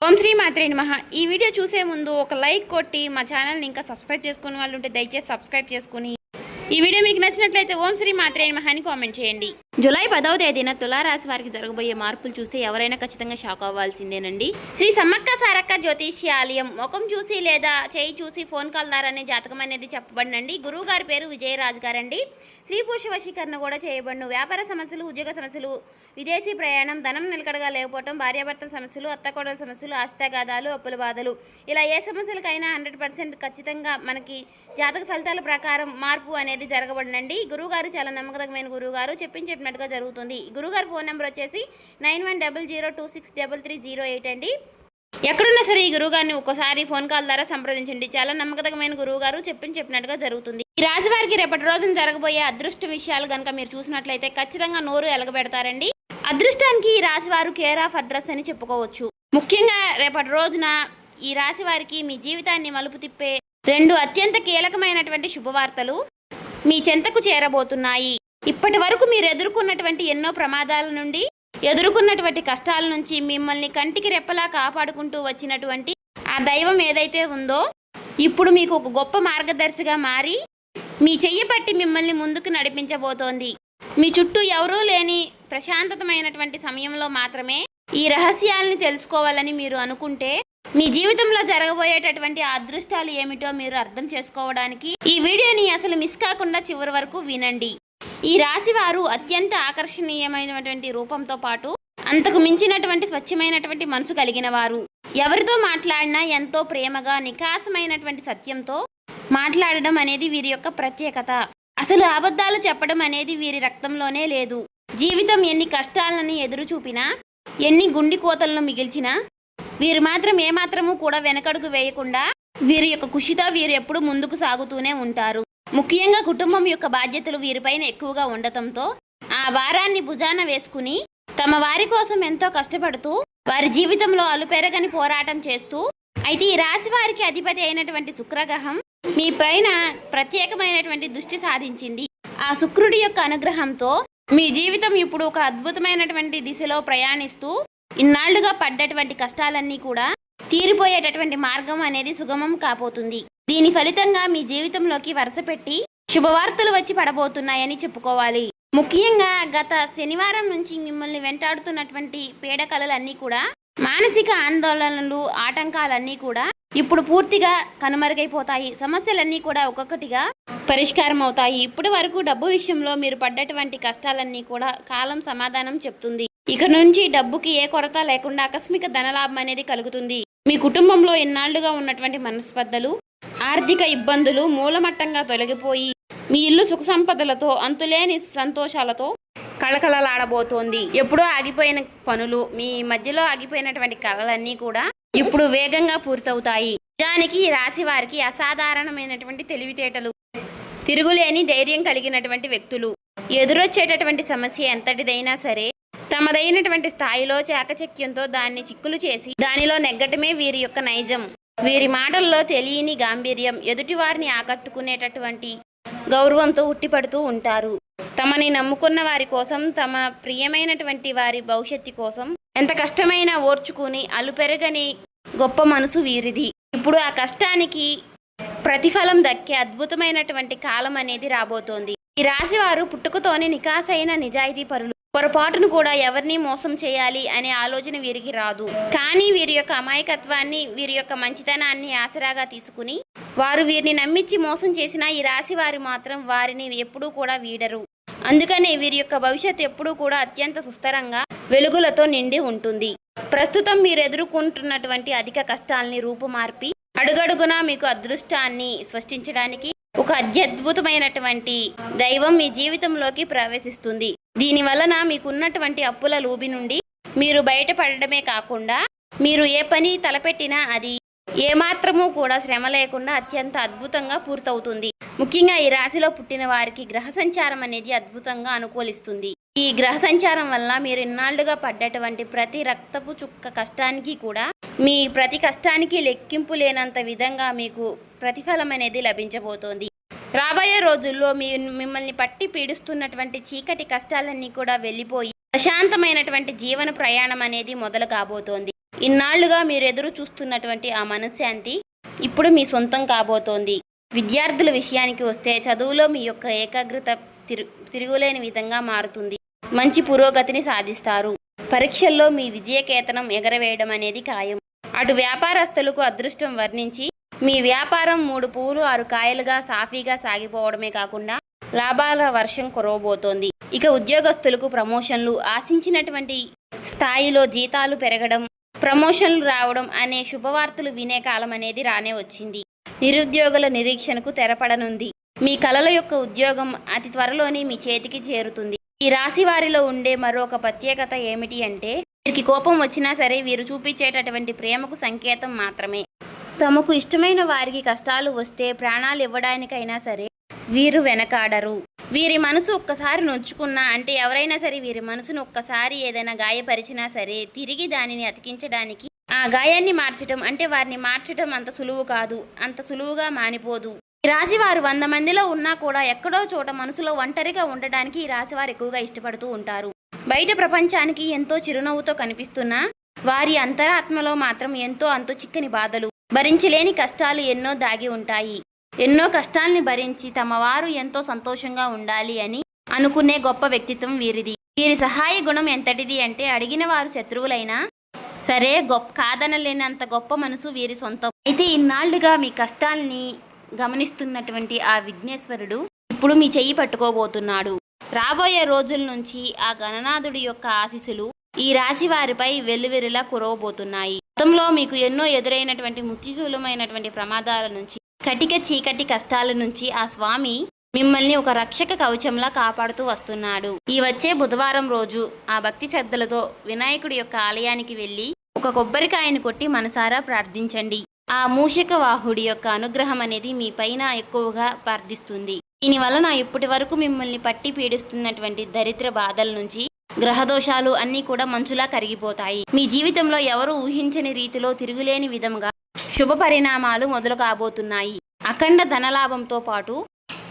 ఓం శ్రీ మాత్రే నమః. ఈ వీడియో చూసే ముందు ఒక లైక్ కొట్టి మా ఛానల్ని ఇంకా సబ్స్క్రైబ్ చేసుకునే వాళ్ళు ఉంటే దయచేసి సబ్స్క్రైబ్ చేసుకుని ఈ వీడియో మీకు నచ్చినట్లయితే ఓం శ్రీ మాత్రే నమః అని కామెంట్ చేయండి. జూలై 10వ తేదీన తులారాశి వారికి జరగబోయే మార్పులు చూస్తే ఎవరైనా ఖచ్చితంగా షాక్ అవ్వాల్సిందేనండి. శ్రీ సమ్మక్క సారక్క జ్యోతిష్యాలయం ముఖం చూసి లేదా చేయి చూసి ఫోన్ కాల్ ద్వారానే జాతకం అనేది చెప్పబడినండి. గురువు గారి పేరు విజయరాజు గారండి. స్త్రీ పురుష వశీకరణ కూడా చేయబడును. వ్యాపార సమస్యలు, ఉద్యోగ సమస్యలు, విదేశీ ప్రయాణం, ధనం నిలకడగా లేకపోవడం, భార్యాభర్తల సమస్యలు, అత్తకోడల సమస్యలు, ఆస్తిగాదాలు, అప్పుల బాధలు, ఇలా ఏ సమస్యలకైనా 100% ఖచ్చితంగా మనకి జాతక ఫలితాల ప్రకారం మార్పు అనేది జరగబడినండి. గురువుగారు చాలా నమ్మకమైన గురువుగారు చెప్పినట్టుగా జరుగుతుంది. గురువుగారి ఫోన్ నెంబర్ వచ్చేసి 9100263308 అండి. ఎక్కడున్నా సరే ఈ గురువుగారిని ఒక్కసారి ఫోన్ కాల్ ద్వారా సంప్రదించండి. చాలా నమ్మకమైన గురువుగారు చెప్పినట్టుగా జరుగుతుంది. ఈ రాశి వారికి రేపటి రోజున జరగబోయే అదృష్ట విషయాలు కనుక మీరు చూసినట్లయితే ఖచ్చితంగా నోరు ఎలగబెడతారండి. అదృష్టానికి ఈ రాశి వారు కేర్ ఆఫ్ అడ్రస్ అని చెప్పుకోవచ్చు. ముఖ్యంగా రేపటి రోజున ఈ రాశి వారికి మీ జీవితాన్ని మలుపు తిప్పే 2 అత్యంత కీలకమైనటువంటి శుభవార్తలు మీ చెంతకు చేరబోతున్నాయి. ఇప్పటి వరకు మీరు ఎదుర్కొన్నటువంటి ఎన్నో ప్రమాదాల నుండి, ఎదుర్కొన్నటువంటి కష్టాల నుంచి మిమ్మల్ని కంటికి రెప్పలా కాపాడుకుంటూ వచ్చినటువంటి ఆ దైవం ఏదైతే ఉందో ఇప్పుడు మీకు ఒక గొప్ప మార్గదర్శిగా మారి మీ చెయ్యి పట్టి మిమ్మల్ని ముందుకు నడిపించబోతోంది. మీ చుట్టూ ఎవరూ లేని ప్రశాంతతమైనటువంటి సమయంలో మాత్రమే ఈ రహస్యాలను తెలుసుకోవాలని మీరు అనుకుంటే మీ జీవితంలో జరగబోయేటటువంటి అదృష్టాలు ఏమిటో మీరు అర్థం చేసుకోవడానికి ఈ వీడియోని అసలు మిస్ కాకుండా చివరి వరకు వినండి. ఈ రాశి వారు అత్యంత ఆకర్షణీయమైనటువంటి రూపంతో పాటు అంతకు మించినటువంటి స్వచ్ఛమైనటువంటి మనసు కలిగిన వారు. ఎవరితో మాట్లాడినా ఎంతో ప్రేమగా, నికాసమైనటువంటి సత్యంతో మాట్లాడడం అనేది వీరి యొక్క ప్రత్యేకత. అసలు అబద్ధాలు చెప్పడం అనేది వీరి రక్తంలోనే లేదు. జీవితం ఎన్ని కష్టాలను ఎదురు చూపినా, ఎన్ని గుండె కోతలను మిగిల్చినా వీరు మాత్రం ఏమాత్రము కూడా వెనకడుగు వేయకుండా వీరి యొక్క కృషితో వీరు ఎప్పుడు ముందుకు సాగుతూనే ఉంటారు. ముఖ్యంగా కుటుంబం యొక్క బాధ్యతలు వీరిపైన ఎక్కువగా ఉండటంతో ఆ భారాన్ని భుజాన వేసుకుని తమ వారి కోసం ఎంతో కష్టపడుతూ వారి జీవితంలో అలుపెరగని పోరాటం చేస్తూ, అయితే ఈ రాశి వారికి అధిపతి అయినటువంటి శుక్రగ్రహం మీ పైన ప్రత్యేకమైనటువంటి దృష్టి సాధించింది. ఆ శుక్రుడి యొక్క అనుగ్రహంతో మీ జీవితం ఇప్పుడు ఒక అద్భుతమైనటువంటి దిశలో ప్రయాణిస్తూ ఇన్నాళ్లుగా పడ్డటువంటి కష్టాలన్నీ కూడా తీరిపోయేటటువంటి మార్గం అనేది సుగమం కాబోతుంది. దీని ఫలితంగా మీ జీవితంలోకి వరుసపెట్టి శుభవార్తలు వచ్చి పడబోతున్నాయని చెప్పుకోవాలి. ముఖ్యంగా గత శనివారం నుంచి మిమ్మల్ని వెంటాడుతున్నటువంటి పీడకలలన్నీ కూడా, మానసిక ఆందోళనలు, ఆటంకాలన్నీ కూడా ఇప్పుడు పూర్తిగా కనుమరుగైపోతాయి. సమస్యలన్నీ కూడా ఒక్కొక్కటిగా పరిష్కారం అవుతాయి. ఇప్పటి వరకు డబ్బు విషయంలో మీరు పడ్డటువంటి కష్టాలన్నీ కూడా కాలం సమాధానం చెప్తుంది. ఇక నుంచి డబ్బుకి ఏ కొరత లేకుండా ఆకస్మిక ధనలాభం అనేది కలుగుతుంది. మీ కుటుంబంలో ఎన్నాళ్లుగా ఉన్నటువంటి మనస్పర్ధలు, ఆర్థిక ఇబ్బందులు మూలమట్టంగా తొలగిపోయి మీ ఇల్లు సుఖ సంపదలతో, అంతులేని సంతోషాలతో కళకళలాడబోతోంది. ఎప్పుడో ఆగిపోయిన పనులు, మీ మధ్యలో ఆగిపోయినటువంటి కళలన్నీ కూడా ఇప్పుడు వేగంగా పూర్తవుతాయి. నిజానికి ఈ రాశి వారికి అసాధారణమైనటువంటి తెలివితేటలు, తిరుగులేని ధైర్యం కలిగినటువంటి వ్యక్తులు. ఎదురొచ్చేటటువంటి సమస్య ఎంతటిదైనా సరే తమదైనటువంటి స్థాయిలో చాకచక్యంతో దాన్ని చిక్కులు చేసి దానిలో నెగ్గటమే వీరి యొక్క నైజం. వీరి మాటల్లో తెలియని గాంభీర్యం, ఎదుటివారిని ఆకట్టుకునేటటువంటి గౌరవంతో ఉట్టిపడుతూ ఉంటారు. తమని నమ్ముకున్న వారి కోసం, తమ ప్రియమైనటువంటి వారి భవిష్యత్తు కోసం ఎంత కష్టమైనా ఓర్చుకుని అలుపెరగని గొప్ప మనసు వీరిది. ఇప్పుడు ఆ కష్టానికి ప్రతిఫలం దక్కే అద్భుతమైనటువంటి కాలం అనేది రాబోతోంది. ఈ రాశి వారు పుట్టుకతోనే నికాసైన నిజాయితీ పరులు. పొరపాటును కూడా ఎవరిని మోసం చేయాలి అనే ఆలోచన వీరికి రాదు. కానీ వీరి యొక్క అమాయకత్వాన్ని, వీరి యొక్క మంచితనాన్ని ఆసరాగా తీసుకుని వారు వీరిని నమ్మించి మోసం చేసిన ఈ రాశి వారు మాత్రం వారిని ఎప్పుడూ కూడా వీడరు. అందుకనే వీరి యొక్క భవిష్యత్తు ఎప్పుడూ కూడా అత్యంత సుస్థిరంగా వెలుగులతో నిండి ఉంటుంది. ప్రస్తుతం మీరు ఎదుర్కొంటున్నటువంటి అధిక కష్టాలని రూపుమార్పి అడుగడుగునా మీకు అదృష్టాన్ని సృష్టించడానికి ఒక అత్యద్భుతమైనటువంటి దైవం మీ జీవితంలోకి ప్రవేశిస్తుంది. దీని వలన మీకున్నటువంటి అప్పుల లూబి నుండి మీరు బయటపడడమే కాకుండా మీరు ఏ పని తలపెట్టినా అది ఏమాత్రమూ కూడా శ్రమ లేకుండా అత్యంత అద్భుతంగా పూర్తవుతుంది. ముఖ్యంగా ఈ రాశిలో పుట్టిన వారికి గ్రహ సంచారం అనేది అద్భుతంగా అనుకూలిస్తుంది. ఈ గ్రహ సంచారం వల్ల మీరు ఇన్నాళ్లుగా పడ్డటువంటి ప్రతి రక్తపు చుక్క కష్టానికి కూడా మీ ప్రతి కష్టానికి లెక్కింపు లేనంత విధంగా మీకు ప్రతిఫలం అనేది లభించబోతోంది. రాబోయే రోజుల్లో మిమ్మల్ని పట్టి పీడిస్తున్నటువంటి చీకటి కష్టాలన్నీ కూడా వెళ్ళిపోయి ప్రశాంతమైనటువంటి జీవన ప్రయాణం అనేది మొదలు కాబోతోంది. ఇన్నాళ్లుగా మీరు ఎదురు చూస్తున్నటువంటి ఆ మనశ్శాంతి ఇప్పుడు మీ సొంతం కాబోతోంది. విద్యార్థుల విషయానికి వస్తే చదువులో మీ యొక్క ఏకాగ్రత తిరుగులేని విధంగా మారుతుంది. మంచి పురోగతిని సాధిస్తారు. పరీక్షల్లో మీ విజయకేతనం ఎగరవేయడం అనేది ఖాయం. అటు వ్యాపారస్తులకు అదృష్టం వర్ణించి మీ వ్యాపారం 3 పువ్వులు 6 కాయలుగా సాఫీగా సాగిపోవడమే కాకుండా లాభాల వర్షం కురవబోతోంది. ఇక ఉద్యోగస్తులకు ప్రమోషన్లు, ఆశించినటువంటి స్థాయిలో జీతాలు పెరగడం, ప్రమోషన్లు రావడం అనే శుభవార్తలు వినే కాలం అనేది రానే వచ్చింది. నిరుద్యోగుల నిరీక్షణకు తెరపడనుంది. మీ కలల యొక్క ఉద్యోగం అతి త్వరలోనే మీ చేతికి చేరుతుంది. ఈ రాశి వారిలో ఉండే మరొక ప్రత్యేకత ఏమిటి అంటే, వీరికి కోపం వచ్చినా సరే వీరు చూపించేటటువంటి ప్రేమకు సంకేతం మాత్రమే. తమకు ఇష్టమైన వారికి కష్టాలు వస్తే ప్రాణాలు ఇవ్వడానికైనా సరే వీరు వెనకాడరు. వీరి మనసు ఒక్కసారి నొచ్చుకున్నా అంటే ఎవరైనా సరే వీరి మనసును ఒక్కసారి ఏదైనా గాయపరిచినా సరే తిరిగి దానిని అతికించడానికి, ఆ గాయాన్ని మార్చడం అంటే వారిని మార్చడం అంత సులువు కాదు. అంత సులువుగా మానిపోదు. ఈ రాశి వారు 100 మందిలో ఉన్నా కూడా ఎక్కడో చోట మనసులో ఒంటరిగా ఉండడానికి ఈ రాశి వారు ఎక్కువగా ఇష్టపడుతూ ఉంటారు. బయట ప్రపంచానికి ఎంతో చిరునవ్వుతో కనిపిస్తున్నా వారి అంతరాత్మలో మాత్రం ఎంతో అంతు చిక్కని బాధలు, భరించలేని కష్టాలు ఎన్నో దాగి ఉంటాయి. ఎన్నో కష్టాల్ని భరించి తమ వారు ఎంతో సంతోషంగా ఉండాలి అని అనుకునే గొప్ప వ్యక్తిత్వం వీరిది. వీరి సహాయ గుణం ఎంతటిది అంటే అడిగిన వారు శత్రువులైనా సరే కాదనలేనంత గొప్ప మనసు వీరి సొంతం. అయితే ఇన్నాళ్లుగా మీ కష్టాల్ని గమనిస్తున్నటువంటి ఆ విఘ్నేశ్వరుడు ఇప్పుడు మీ చెయ్యి పట్టుకోబోతున్నాడు. రాబోయే రోజుల నుంచి ఆ గణనాథుడి యొక్క ఆశీస్సులు ఈ రాశి వారిపై వెల్లువెరిలా కురవబోతున్నాయి. గతంలో మీకు ఎన్నో ఎదురైనటువంటి ముత్తుసూలమైనటువంటి ప్రమాదాల నుంచి, కటిక చీకటి కష్టాల నుంచి ఆ స్వామి మిమ్మల్ని ఒక రక్షక కవచంలా కాపాడుతూ వస్తున్నాడు. ఈ వచ్చే బుధవారం రోజు ఆ భక్తి శ్రద్ధలతో వినాయకుడి యొక్క ఆలయానికి వెళ్ళి ఒక కొబ్బరికాయని కొట్టి మనసారా ప్రార్థించండి. ఆ మూషిక వాహుడి యొక్క అనుగ్రహం అనేది మీ పైన ఎక్కువగా ప్రార్థిస్తుంది. దీని వలన ఇప్పటి వరకు మిమ్మల్ని పట్టి పీడిస్తున్నటువంటి దరిద్ర బాధల నుంచి, గ్రహదోషాలు అన్నీ కూడా మంచులా కరిగిపోతాయి. మీ జీవితంలో ఎవరు ఊహించని రీతిలో తిరుగులేని విధంగా శుభ పరిణామాలు మొదలు కాబోతున్నాయి. అఖండ ధనలాభంతో పాటు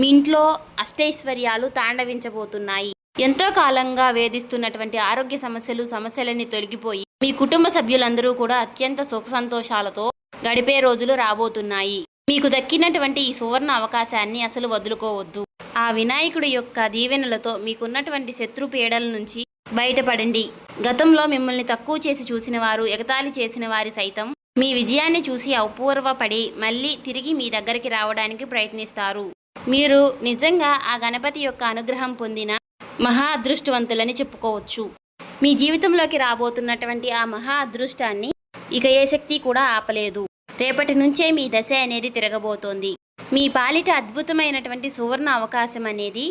మీ ఇంట్లో అష్టైశ్వర్యాలు తాండవించబోతున్నాయి. ఎంతో కాలంగా వేధిస్తున్నటువంటి ఆరోగ్య సమస్యలన్నీ తొలగిపోయి మీ కుటుంబ సభ్యులందరూ కూడా అత్యంత సుఖ సంతోషాలతో గడిపే రోజులు రాబోతున్నాయి. మీకు దక్కినటువంటి ఈ సువర్ణ అవకాశాన్ని అసలు వదులుకోవద్దు. ఆ వినాయకుడి యొక్క దీవెనలతో మీకున్నటువంటి శత్రు పీడల నుంచి బయటపడండి. గతంలో మిమ్మల్ని తక్కువ చేసి చూసిన వారు, ఎగతాళి చేసిన వారి సైతం మీ విజయాన్ని చూసి అపూర్వపడి మళ్ళీ తిరిగి మీ దగ్గరికి రావడానికి ప్రయత్నిస్తారు. మీరు నిజంగా ఆ గణపతి యొక్క అనుగ్రహం పొందిన మహా అదృష్టవంతులని చెప్పుకోవచ్చు. మీ జీవితంలోకి రాబోతున్నటువంటి ఆ మహా అదృష్టాన్ని ఇక ఏ శక్తి కూడా ఆపలేదు. రేపటి నుంచే మీ దశ అనేది తిరగబోతోంది. మీ పాలిట అద్భుతమైనటువంటి సువర్ణ అవకాశం అనేది,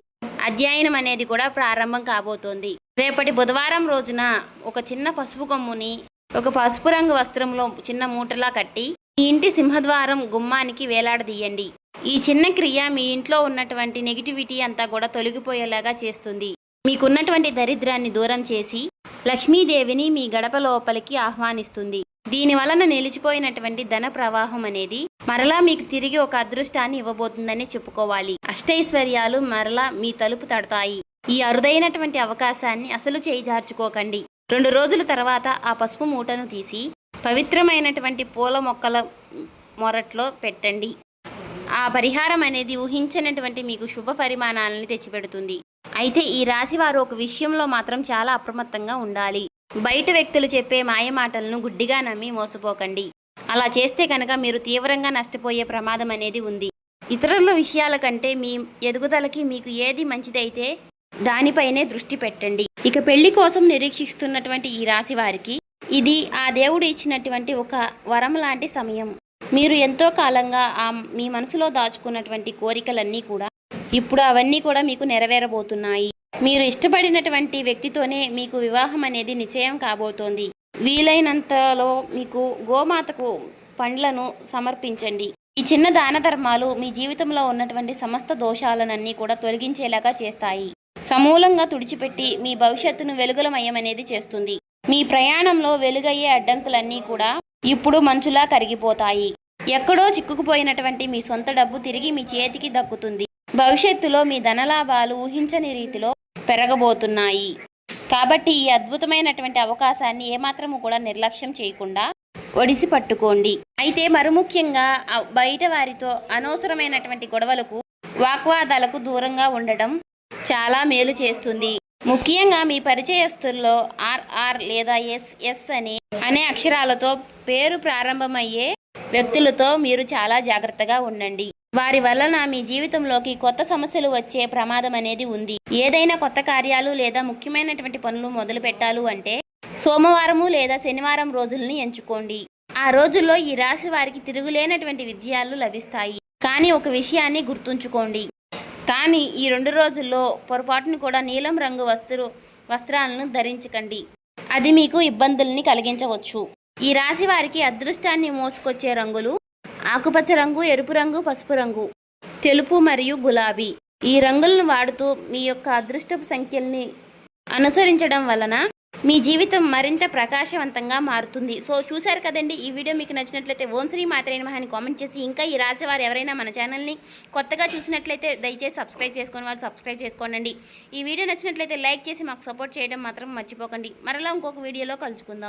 అధ్యయనం అనేది కూడా ప్రారంభం కాబోతోంది. రేపటి బుధవారం రోజున ఒక చిన్న పసుపు కొమ్ముని ఒక పసుపు రంగు వస్త్రంలో చిన్న మూటలా కట్టి మీ ఇంటి సింహద్వారం గుమ్మానికి వేలాడదీయండి. ఈ చిన్న క్రియ మీ ఇంట్లో ఉన్నటువంటి నెగిటివిటీ అంతా కూడా తొలగిపోయేలాగా చేస్తుంది. మీకున్నటువంటి దరిద్రాన్ని దూరం చేసి లక్ష్మీదేవిని మీ గడప లోపలికి ఆహ్వానిస్తుంది. దీని వలన నిలిచిపోయినటువంటి ధన ప్రవాహం అనేది మరలా మీకు తిరిగి ఒక అదృష్టాన్ని ఇవ్వబోతుందని చెప్పుకోవాలి. అష్టైశ్వర్యాలు మరలా మీ తలుపు తడతాయి. ఈ అరుదైనటువంటి అవకాశాన్ని అసలు చేయిజార్చుకోకండి. 2 రోజుల తర్వాత ఆ పసుపు మూటను తీసి పవిత్రమైనటువంటి పూల మొక్కల మొరట్లో పెట్టండి. ఆ పరిహారం అనేది ఊహించినటువంటి మీకు శుభ పరిమాణాలని తెచ్చిపెడుతుంది. అయితే ఈ రాశి వారు ఒక విషయంలో మాత్రం చాలా అప్రమత్తంగా ఉండాలి. బయట వ్యక్తులు చెప్పే మాయమాటలను గుడ్డిగా నమ్మి మోసపోకండి. అలా చేస్తే కనుక మీరు తీవ్రంగా నష్టపోయే ప్రమాదం అనేది ఉంది. ఇతరుల విషయాల కంటే మీ ఎదుగుదలకి మీకు ఏది మంచిదైతే దానిపైనే దృష్టి పెట్టండి. ఇక పెళ్లి కోసం నిరీక్షిస్తున్నటువంటి ఈ రాశి వారికి ఇది ఆ దేవుడు ఇచ్చినటువంటి ఒక వరం లాంటి సమయం. మీరు ఎంతో కాలంగా మీ మనసులో దాచుకున్నటువంటి కోరికలన్నీ కూడా ఇప్పుడు అవన్నీ కూడా మీకు నెరవేరబోతున్నాయి. మీరు ఇష్టపడినటువంటి వ్యక్తితోనే మీకు వివాహం అనేది నిశ్చయం కాబోతోంది. వీలైనంతలో మీకు గోమాతకు పండ్లను సమర్పించండి. ఈ చిన్న దాన ధర్మాలు మీ జీవితంలో ఉన్నటువంటి సమస్త దోషాలనన్నీ కూడా తొలగించేలాగా చేస్తాయి. సమూలంగా తుడిచిపెట్టి మీ భవిష్యత్తును వెలుగులమయం అనేది చేస్తుంది. మీ ప్రయాణంలో వెలుగయ్యే అడ్డంకులన్నీ కూడా ఇప్పుడు మంచులా కరిగిపోతాయి. ఎక్కడో చిక్కుకుపోయినటువంటి మీ సొంత డబ్బు తిరిగి మీ చేతికి దక్కుతుంది. భవిష్యత్తులో మీ ధనలాభాలు ఊహించని రీతిలో పెరగబోతున్నాయి. కాబట్టి ఈ అద్భుతమైనటువంటి అవకాశాన్ని ఏమాత్రము కూడా నిర్లక్ష్యం చేయకుండా ఒడిసి పట్టుకోండి. అయితే మరుముఖ్యంగా బయట వారితో అనవసరమైనటువంటి గొడవలకు వాగ్వాదాలకు దూరంగా ఉండడం చాలా మేలు చేస్తుంది. ముఖ్యంగా మీ పరిచయస్తుల్లో ఆర్ఆర్ లేదా ఎస్ఎస్ అనే అక్షరాలతో పేరు ప్రారంభమయ్యే వ్యక్తులతో మీరు చాలా జాగ్రత్తగా ఉండండి. వారి వలన మీ జీవితంలోకి కొత్త సమస్యలు వచ్చే ప్రమాదం అనేది ఉంది. ఏదైనా కొత్త కార్యాలు లేదా ముఖ్యమైనటువంటి పనులు మొదలు పెట్టాలి అంటే సోమవారము లేదా శనివారం రోజుల్ని ఎంచుకోండి. ఆ రోజుల్లో ఈ రాశి వారికి తిరుగులేనటువంటి విజయాలు లభిస్తాయి. కానీ ఒక విషయాన్ని గుర్తుంచుకోండి, కానీ ఈ 2 రోజుల్లో పొరపాటును కూడా నీలం రంగు వస్త్రాలను ధరించకండి. అది మీకు ఇబ్బందుల్ని కలిగించవచ్చు. ఈ రాశి వారికి అదృష్టాన్ని మోసుకొచ్చే రంగులు ఆకుపచ్చ రంగు, ఎరుపు రంగు, పసుపు రంగు, తెలుపు మరియు గులాబీ. ఈ రంగులను వాడుతూ మీ యొక్క అదృష్టపు సంఖ్యల్ని అనుసరించడం వలన మీ జీవితం మరింత ప్రకాశవంతంగా మారుతుంది. సో చూశారు కదండి, ఈ వీడియో మీకు నచ్చినట్లయితే ఓం శ్రీ మాత్రే నమః అని కామెంట్ చేసి, ఇంకా ఈ రాశి వారు ఎవరైనా మన ఛానల్ని కొత్తగా చూసినట్లయితే దయచేసి సబ్స్క్రైబ్ చేసుకుని వాళ్ళు సబ్స్క్రైబ్ చేసుకోండి. ఈ వీడియో నచ్చినట్లయితే లైక్ చేసి మాకు సపోర్ట్ చేయడం మాత్రం మర్చిపోకండి. మరలా ఇంకొక వీడియోలో కలుసుకుందాం.